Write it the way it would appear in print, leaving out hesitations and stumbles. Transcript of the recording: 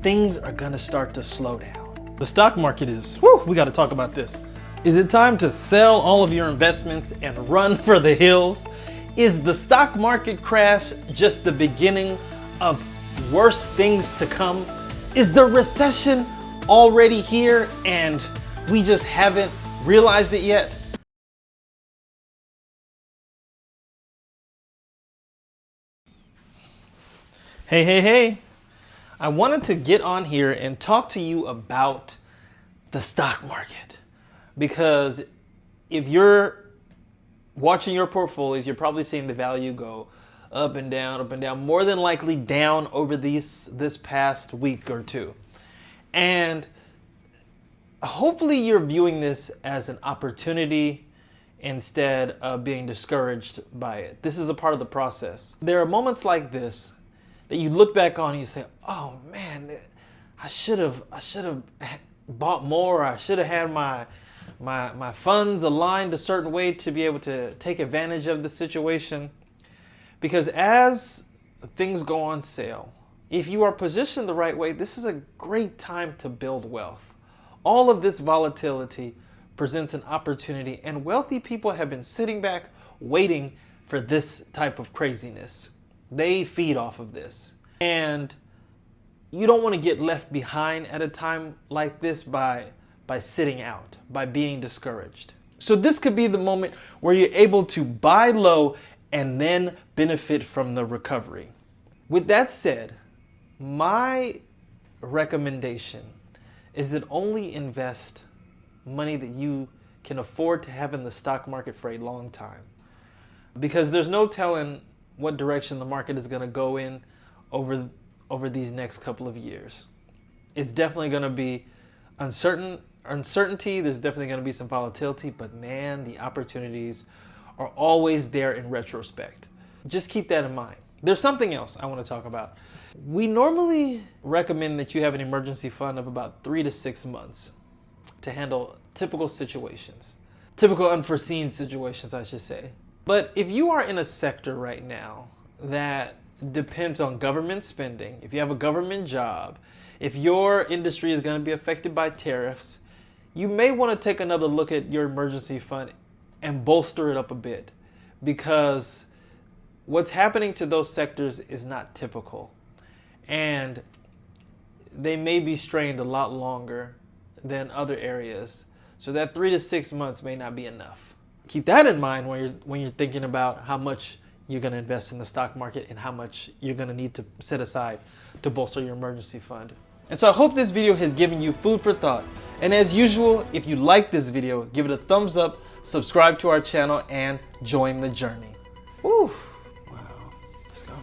things are gonna start to slow down. The stock market is, we gotta talk about this. Is it time to sell all of your investments and run for the hills? Is the stock market crash just the beginning of worse things to come? Is the recession already here and we just haven't realized it yet? Hey. I wanted to get on here and talk to you about the stock market, because if you're watching your portfolios, you're probably seeing the value go up and down, more than likely down over this past week or two. And hopefully you're viewing this as an opportunity instead of being discouraged by it. This is a part of the process. There are moments like this that you look back on and you say, oh man, I should have bought more. I should have had my funds aligned a certain way to be able to take advantage of the situation. Because as things go on sale, if you are positioned the right way, this is a great time to build wealth. All of this volatility presents an opportunity, and wealthy people have been sitting back waiting for this type of craziness. They feed off of this. And you don't want to get left behind at a time like this by sitting out, by being discouraged. So this could be the moment where you're able to buy low and then benefit from the recovery. With that said, my recommendation is that only invest money that you can afford to have in the stock market for a long time. Because there's no telling what direction the market is going to go in over these next couple of years. It's definitely going to be uncertainty. There's definitely going to be some volatility, but man, the opportunities are always there in retrospect. Just keep that in mind. There's something else I want to talk about. We normally recommend that you have an emergency fund of about 3 to 6 months to handle typical situations, typical unforeseen situations, I should say. But if you are in a sector right now that depends on government spending, if you have a government job, if your industry is going to be affected by tariffs, you may want to take another look at your emergency fund and bolster it up a bit, because what's happening to those sectors is not typical, and they may be strained a lot longer than other areas. So that 3 to 6 months may not be enough. Keep that in mind when you're thinking about how much you're going to invest in the stock market and how much you're going to need to set aside to bolster your emergency fund. And so I hope this video has given you food for thought. And as usual, if you like this video, give it a thumbs up, subscribe to our channel, and join the journey. Woo! Wow. Let's go.